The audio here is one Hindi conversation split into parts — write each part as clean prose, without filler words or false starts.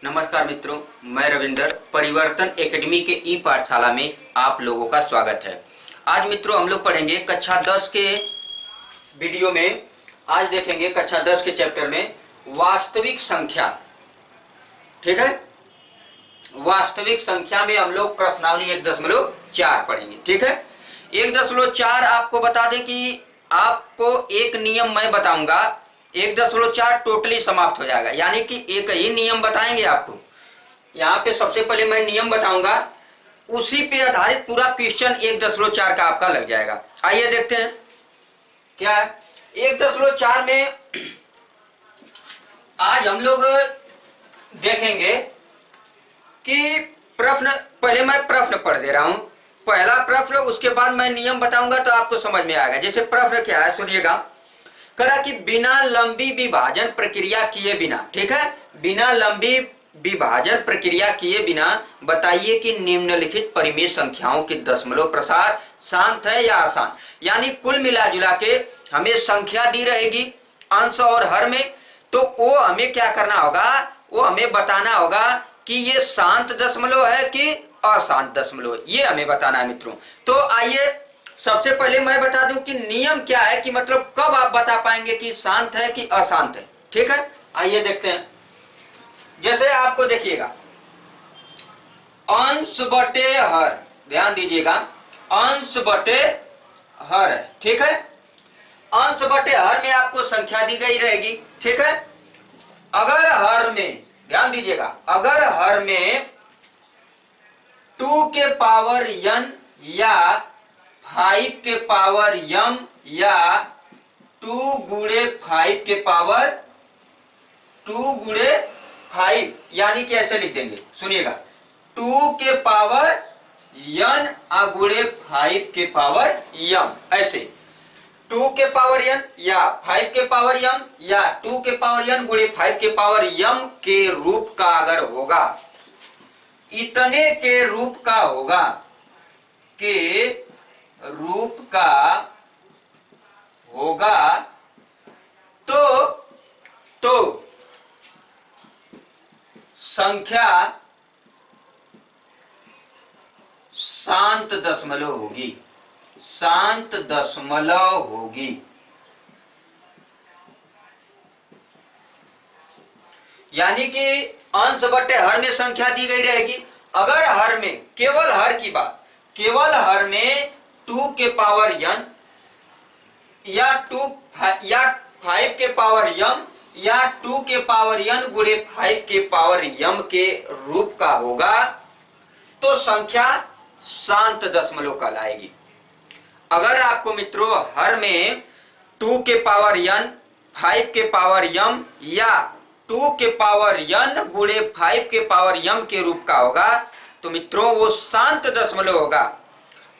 नमस्कार मित्रों, मैं रविंदर परिवर्तन एकेडमी के ई पाठशाला में आप लोगों का स्वागत है। आज मित्रों हम लोग पढ़ेंगे कक्षा 10 के वीडियो में। आज देखेंगे कक्षा 10 के चैप्टर में वास्तविक संख्या। ठीक है, वास्तविक संख्या में हम लोग प्रश्नावली 1.4 पढ़ेंगे। ठीक है, 1.4 आपको बता दें कि आपको एक नियम मैं बताऊंगा, 1.4 टोटली समाप्त हो जाएगा। यानी कि एक ही नियम बताएंगे आपको। यहाँ पे सबसे पहले मैं नियम बताऊंगा, उसी पे आधारित पूरा क्वेश्चन 1.4 का आपका लग जाएगा। आइए देखते हैं क्या है 1.4 में। आज हम लोग देखेंगे कि प्रश्न, पहले मैं प्रश्न पढ़ दे रहा हूं, पहला प्रश्न, उसके बाद मैं नियम बताऊंगा तो आपको समझ में आएगा। जैसे प्रश्न क्या है सुनिएगा, करा कि बिना लंबी विभाजन प्रक्रिया किए बिना, ठीक है, बिना लंबी विभाजन प्रक्रिया किए बिना बताइए कि निम्नलिखित परिमेय संख्याओं की दशमलव प्रसार शांत है या आसान। यानी कुल मिलाजुला के हमें संख्या दी रहेगी अंश और हर में, तो वो हमें क्या करना होगा, वो हमें बताना होगा कि ये शांत दशमलव है कि अशांत दशमलव, ये हमें बताना है मित्रों। तो आइए सबसे पहले मैं बता दूं कि नियम क्या है, कि मतलब कब आप बता पाएंगे कि शांत है कि अशांत है। ठीक है, आइए देखते हैं। जैसे आपको देखिएगा अंश बटे हर, ध्यान दीजिएगा, अंश बटे हर है। ठीक है, अंश बटे हर में आपको संख्या दी गई रहेगी। ठीक है, अगर हर में, ध्यान दीजिएगा, अगर हर में 2 के पावर n या 5 के पावर m या 2 गुणे 5 के पावर 2 गुणे 5, यानी कि ऐसे लिख देंगे, सुनिएगा, 2 के पावर n गुणे 5 के पावर m, ऐसे 2 के पावर n या 5 के पावर m या 2 के पावर n गुणे 5 के पावर m के रूप का अगर होगा, इतने के रूप का होगा, के रूप का होगा, तो संख्या शांत दशमलव होगी, शांत दशमलव होगी। यानी कि अंश बटे हर में संख्या दी गई रहेगी। अगर हर में, केवल हर की बात, केवल हर में 2 के पावर n या 5 के पावर m या 2 के पावर n गुणे 5 के पावर m के रूप का होगा, तो संख्या शांत दशमलव कहलाएगी। अगर आपको मित्रों हर में 2 के पावर n 5 के पावर m या 2 के पावर n गुणे 5 के पावर m के रूप का होगा, तो मित्रों वो शांत दशमलव होगा।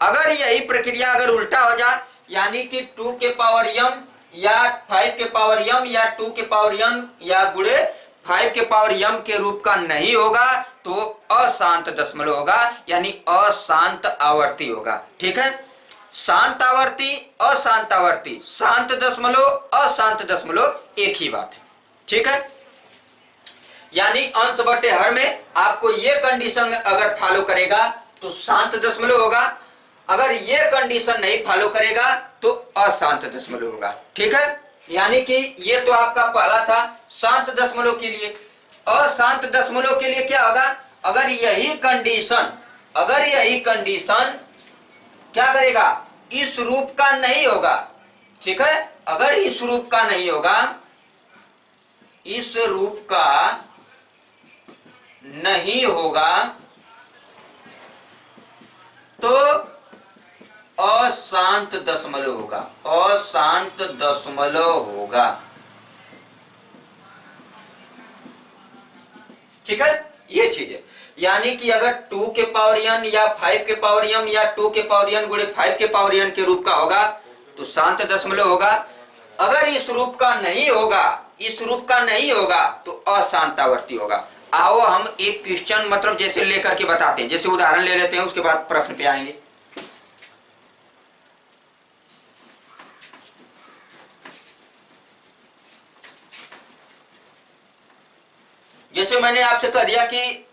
अगर यही प्रक्रिया अगर उल्टा हो जाए, यानी कि 2 के पावर m या 5 के पावर m या 2 के पावर n या गुणे 5 के पावर m के रूप का नहीं होगा, तो अशांत दशमलव होगा, यानी अशांत आवर्ती होगा। ठीक है, शांत आवर्ती, अशांत आवर्ती, शांत दशमलव, अशांत दशमलव एक ही बात है। ठीक है, यानी अंश बटे हर में आपको ये कंडीशन अगर फॉलो करेगा तो शांत दशमलव होगा, अगर ये कंडीशन नहीं फॉलो करेगा तो अशांत दशमलव होगा। ठीक है, यानी कि ये तो आपका पहला था शांत दशमलव के लिए। अशांत दशमलव के लिए क्या होगा, अगर यही कंडीशन, अगर यही कंडीशन क्या करेगा, इस रूप का नहीं होगा। ठीक है, अगर इस रूप का नहीं होगा, इस रूप का नहीं होगा, तो अशांत दशमलव होगा, अशांत दशमलव होगा। ठीक है, ये चीज है। यानी कि अगर 2 के पावर n या 5 के पावर m या 2 के पावर n गुणे 5 के पावर n के रूप का होगा, तो शांत दशमलव होगा। अगर इस रूप का नहीं होगा, इस रूप का नहीं होगा, तो अशांत आवर्ती होगा। आओ हम एक क्वेश्चन मतलब जैसे लेकर के बताते हैं, जैसे उदाहरण ले लेते हैं, उसके बाद प्रश्न पे आएंगे। जैसे मैंने आपसे कह दिया कि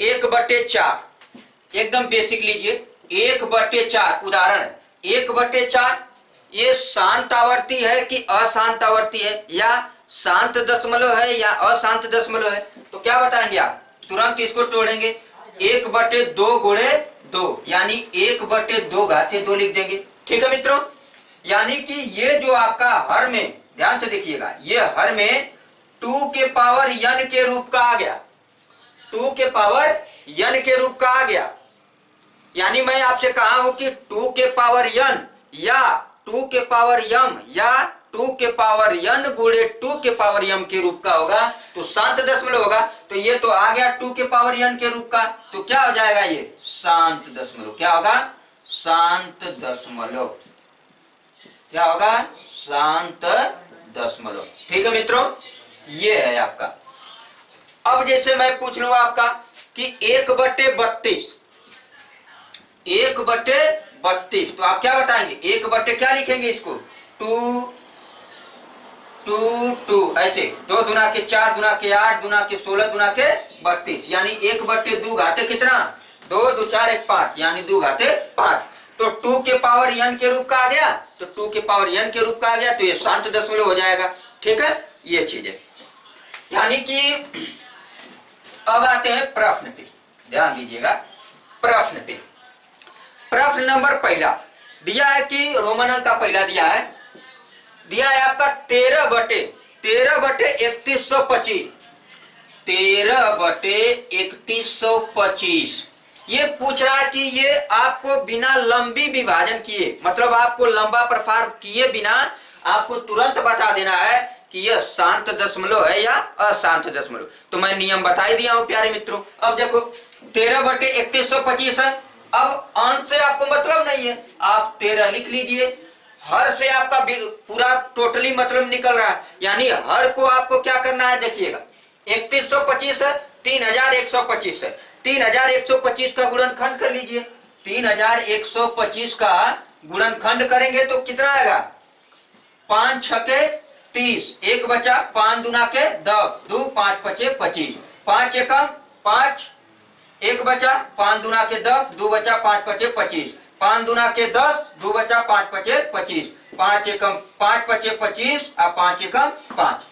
1/4, एकदम बेसिक लीजिए, 1/4 उदाहरण है, 1/4 ये शांत आवर्ती है कि अशांत आवर्ती है, या शांत दशमलव है या अशांत दशमलव है। तो क्या बताएंगे आप, तुरंत इसको तोड़ेंगे, 1/2 गुणे 2 यानी 1/2 घाते 2 लिख देंगे। ठीक है मित्रों, यानी कि ये जो आपका हर में, ध्यान से देखिएगा, ये हर में 2 के पावर n के रूप का आ गया, 2 के पावर n के रूप का आ गया। यानी मैं आपसे कहा हूं कि 2 के पावर n या 2 के पावर m या 2 के पावर n गुणे 2 के पावर m के रूप का होगा तो शांत दशमलव होगा। तो ये तो आ गया 2 के पावर n के रूप का, तो क्या हो जाएगा, ये शांत दशमलव। क्या होगा, शांत दशमलव। क्या होगा, शांत दशमलव। ठीक है मित्रों, ये है आपका। अब जैसे मैं पूछ लूं आपका कि 1/32, 1/32, तो आप क्या बताएंगे, 1/, क्या लिखेंगे इसको, 2 2 2, ऐसे 2 दुना के 4 दुना के 8 दुना के 16 दुना के 32, यानी 1/2 घाते कितना, 2 2 4 1 5, यानी 2 घाते 5। तो 2 के पावर n के रूप का आ गया, तो 2 के पावर n के रूप का आ गया, तो ये शांत दशमलव हो जाएगा। ठीक है, ये चीज है। यानी कि अब आते हैं प्रश्न पे, ध्यान दीजिएगा प्रश्न पे। प्रश्न नंबर पहला दिया है कि रोमन अंक का पहला दिया है आपका 13/3125, 13/3125। ये पूछ रहा है कि ये आपको बिना लंबी विभाजन किए, मतलब आपको लंबा प्रसार किए बिना आपको तुरंत बता देना है कि यह शांत दशमलव है या अशांत दशमलव। तो मैं नियम बता ही दिया हूं प्यारे मित्रों। अब देखो 13/3125 है, अब अंश से आपको मतलब नहीं है, आप 13 लिख लीजिए। हर से आपका पूरा टोटली मतलब निकल रहा है, यानी हर को आपको क्या करना है, देखिएगा 3125 है, 3125 है, 3125 का गुणनखंड कर लीजिए। 3125 का गुणनखंड करेंगे तो कितना आएगा, 5 छके 30, 1 बचा, 5 दुना के 10, 2 5 पचे 25, 5 एकम 5, 1 बचा, 5 दुना के 10, 2 बचा, 5 पचे 25, 5 दुना के 10, 2 बचा, 5 पचे 25, 5 एकम 5 पचे 25 और 5 एकम 5,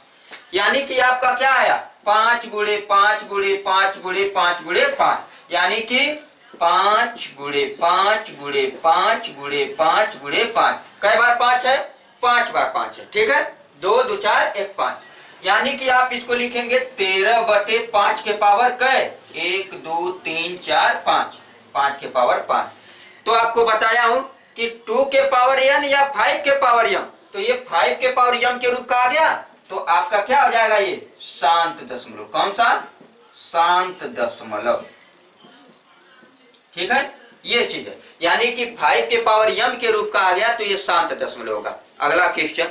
यानी कि आपका क्या आया, 5 गुणे 5 गुणे 5 गुणे 5 गुणे 5, यानी कि 5 गुणे 5 गुणे 5 गुणे 5 गुणे 5। कई बार 5 है, 5 बार 5 है। ठीक है, 2 2 4 1 5, यानी कि आप इसको लिखेंगे 13/5 के पावर कै, 1 2 3 4 5, 5 के पावर 5। तो आपको बताया हूं कि 2 के पावर n या 5 के पावर m, तो ये 5 के पावर m के रूप का आ गया, तो आपका क्या हो जाएगा, ये शांत दशमलव। कौन सा, शांत दशमलव। ठीक है, ये चीज है, यानी कि 5 के पावर m के रूप का आ गया तो ये शांत दशमलव होगा। अगला क्वेश्चन,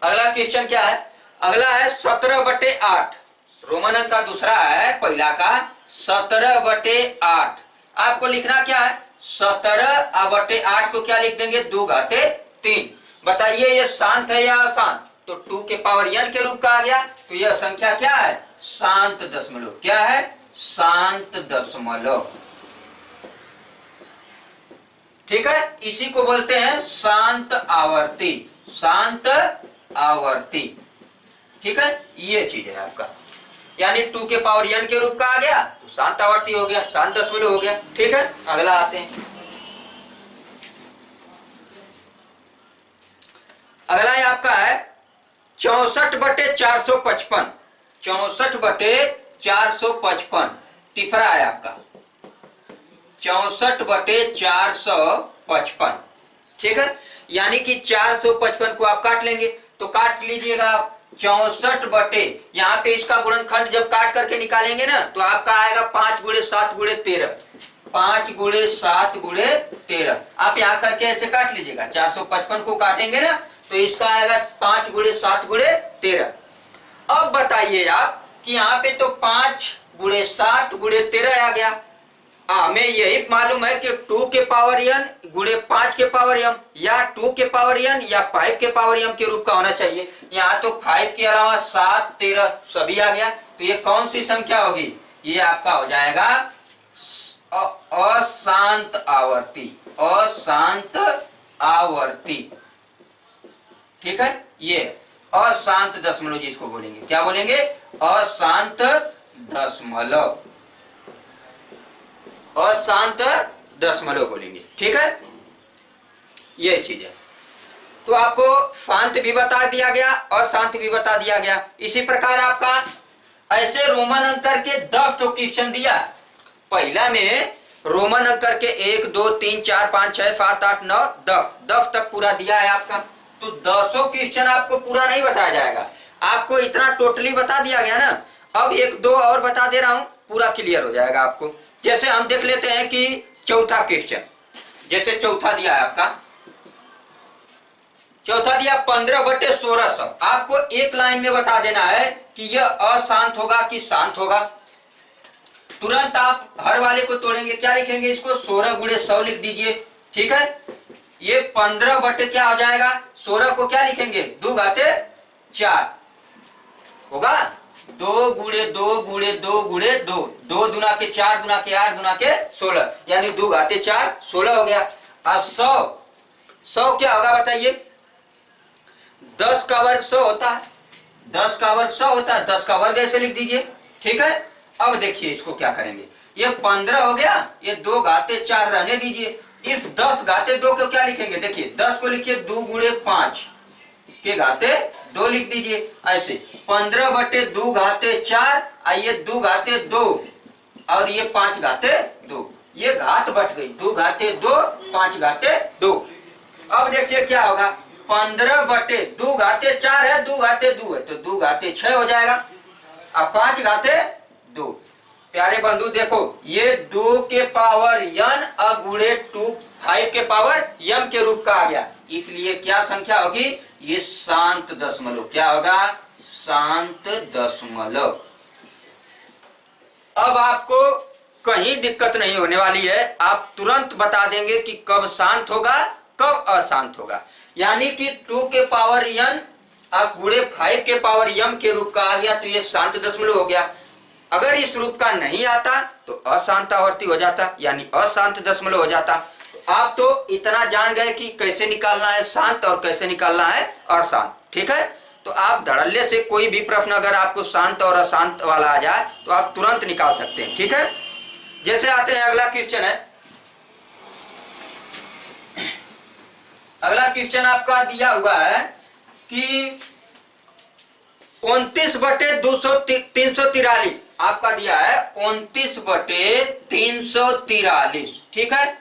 अगला क्वेश्चन क्या है, अगला है 17/8, रोमन अंक का दूसरा है, पहला का 17/8। आपको लिखना क्या है, 17/8 को क्या लिख देंगे, 2 घाते 3। बताइए ये शांत है या अशांत, तो 2 के पावर n के रूप का आ गया, तो यह संख्या क्या है, शांत दशमलव। क्या है, शांत दशमलव। ठीक है, इसी को बोलते हैं शांत आवर्ती, शांत आवर्ती। ठीक है, ये चीज है आपका, यानी 2 के पावर n के रूप का आ गया तो शांत आवर्ती हो गया, शांत दशमलव हो गया। ठीक है, अगला आते हैं। अगला है आपका है 64/455, 64/455 तीसरा है आपका 64/455। ठीक है, यानी कि 455 को आप काट लेंगे, तो काट लीजिएगा आप 64 यहाँ पे इसका गुणनखंड जब काट करके निकालेंगे ना तो आपका आएगा 5 गुणे 7 गुणे 13, 5 गुणे 7 गुणे 13। आप यहाँ करके ऐसे काट लीजिएगा, 455 को काटेंगे ना तो इसका आएगा 5 गुणे 7 गुणे 13। अब बताइए आप कि यहाँ पे तो 5 गुणे 7 गुणे 13 आ गया। हमें यही मालूम है कि 2 के पावर n गुणे 5 के पावर m या 2 के पावर n या 5 के पावर m के रूप का होना चाहिए। यहाँ तो 5 के अलावा 7, 13 सभी आ गया, तो ये कौन सी संख्या होगी? ये आपका हो जाएगा अशांत आवर्ती, अशांत आवर्ती। ठीक है, ये अशांत दशमलव जिसको बोलेंगे, क्या बोलेंगे? अशांत दशमलव, अशांत दशमलव बोलेंगे। ठीक है, ये चीज है। तो आपको शांत भी बता दिया गया और शांत भी बता दिया गया। इसी प्रकार आपका ऐसे रोमन अंक करके 10 तो क्वेश्चन दिया। पहला में रोमन अंक करके 1 2 3 4 5 6 7 8 9 10 तक पूरा दिया है आपका। तो 10 क्वेश्चन आपको पूरा नहीं बताया जाएगा, आपको इतना टोटली बता दिया गया ना। अब 1 2 और बता दे रहा हूं, पूरा क्लियर हो जाएगा आपको। जैसे हम देख लेते हैं कि चौथा क्वेश्चन, जैसे चौथा दिया है आपका, चौथा दिया 15/1600। आपको एक लाइन में बता देना है कि यह अशांत होगा कि शांत होगा। तुरंत आप हर वाले को तोड़ेंगे, क्या लिखेंगे? इसको 16 गुणे 100 लिख दीजिए। ठीक है, ये 15 बटे क्या हो जाएगा? 16 को क्या लिखेंगे? 2 घाते 4 होगा। 2 गुणे 2 गुणे 2 गुणे 2, 2 दुना के 4 दुना के 8 दुना के 16, यानी 2 घाते 4 16 हो गया। और 100 क्या होगा बताइए? 10 का वर्ग 100 होता है, 10 का वर्ग 100 होता है, 10 का वर्ग ऐसे लिख दीजिए। ठीक है, अब देखिए इसको क्या करेंगे। ये 15 हो गया, ये 2 घाते 4 रहने दीजिए। इफ 10 घाते 2 को क्या लिखेंगे? देखिए 10 को लिखिए 2 गुणे 5 के घाते 2 लिख दीजिए। ऐसे 15 बटे 2 घाते 4, आइए 2 घाते 2 और ये 5 घाते 2, ये घात बढ़ गई। 2 घाते 2 5 घाते 2। अब देखिए क्या होगा? 15 बटे 2 घाते 4 है, 2 घाते 2 है, तो 2 घाते 6 हो जाएगा। अब 5 घाते 2। प्यारे बंधु देखो, ये 2 के पावर n गुणे 5 के पावर m के रूप का आ गया, इसलिए क्या संख्या होगी? ये शांत दशमलव। क्या होगा? शांत दशमलव। अब आपको कहीं दिक्कत नहीं होने वाली है, आप तुरंत बता देंगे कि कब शांत होगा कब अशांत होगा। यानी कि 2 के पावर n गुणे 5 के पावर m के रूप का आ गया, तो ये शांत दशमलव हो गया। अगर इस रूप का नहीं आता तो अशांत आवर्ती हो जाता, यानी अशांत दशमलव हो जाता। तो आप तो इतना जान गए कि कैसे निकालना है शांत और कैसे निकालना है अशांत। ठीक है, तो आप धड़ल्ले से कोई भी प्रश्न अगर आपको शांत और अशांत वाला आ जाए तो आप तुरंत निकाल सकते हैं। ठीक है, जैसे आते हैं अगला क्वेश्चन है। अगला क्वेश्चन आपका दिया हुआ है कि 29 बटे 343 आपका दिया है 29 बटे 343। ठीक है,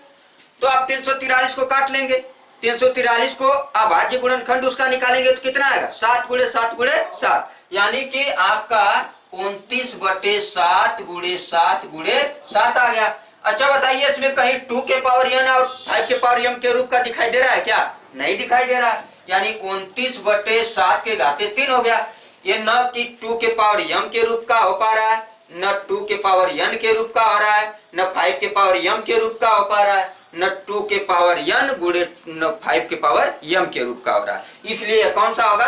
तो आप 343 को काट लेंगे। 343 को अभाज्य गुणनखंड उसका निकालेंगे तो कितना आएगा? 7 गुणे 7 गुणे 7, यानी कि आपका 29 बटे 7 गुणे 7 गुणे 7 आ गया। अच्छा बताइए, इसमें कहीं 2 के पावर n और 5 के पावर m के रूप का दिखाई दे रहा है क्या? नहीं दिखाई दे रहा, यानी 29 बटे 7 के घाते 3 हो गया। ये न कि 2 के पावर m के रूप का हो पा रहा है, न 2 के पावर n के रूप का हो रहा है, न 5 के पावर m के रूप का हो पा रहा है, न 2 के पावर n गुणे न 5 के पावर m के रूप का हो रहा है। इसलिए कौन सा होगा?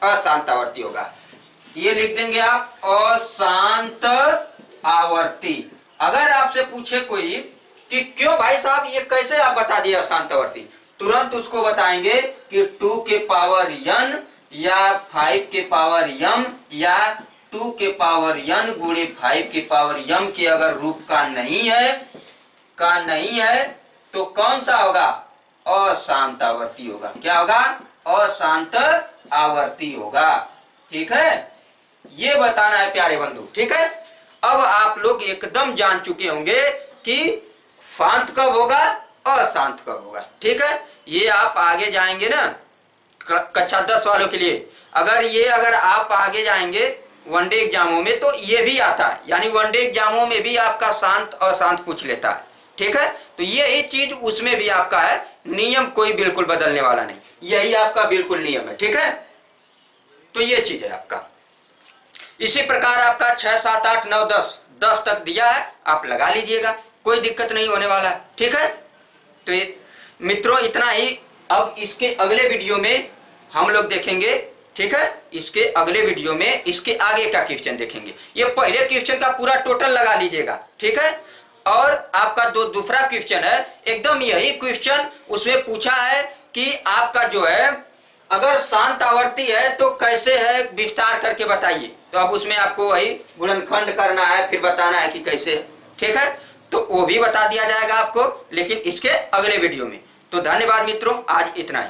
अशांत आवर्ती होगा। ये लिख देंगे आप अशांत आवर्ती। अगर आपसे पूछे कोई कि क्यों भाई साहब ये कैसे आप बता दिए अशांत आवर्ती, तुरंत उसको बताएंगे कि 2 के पावर n या 5 के पावर m या 2 के पावर n गुणे 5 के पावर m के अगर रूप का नहीं है तो कौन सा होगा? अशांत आवर्ती होगा। क्या होगा? अशांत आवर्ती होगा। ठीक है, ये बताना है प्यारे बंधु। ठीक है, अब आप लोग एकदम जान चुके होंगे कि शांत कब होगा अशांत कब होगा। ठीक है, ये आप आगे जाएंगे ना कक्षा 10 वालों के लिए, अगर आप आगे जाएंगे वनडे एग्जामों में तो ये भी आता है, यानी वनडे एग्जामों में भी आपका शांत अशांत पूछ लेता है। ठीक है, तो यही चीज उसमें भी आपका है, नियम कोई बिल्कुल बदलने वाला नहीं, यही आपका बिल्कुल नियम है। ठीक है, तो ये चीज है आपका। इसी प्रकार आपका 6 7 8 9 10 तक दिया है, आप लगा लीजिएगा, कोई दिक्कत नहीं होने वाला है। ठीक है, तो ये मित्रों इतना ही। अब इसके अगले वीडियो में हम लोग देखेंगे, ठीक है, इसके अगले वीडियो में इसके आगे का क्वेश्चन देखेंगे। ये पहले क्वेश्चन का पूरा टोटल लगा लीजिएगा, ठीक है। और आपका दूसरा क्वेश्चन है एकदम यही क्वेश्चन, उसमें पूछा है कि आपका जो है अगर शांत आवर्ती है तो कैसे है, विस्तार करके बताइए। तो अब उसमें आपको वही गुणनखंड करना है, फिर बताना है कि कैसे है। ठीक है, तो वो भी बता दिया जाएगा आपको, लेकिन इसके अगले वीडियो में। तो धन्यवाद मित्रों, आज इतना ही।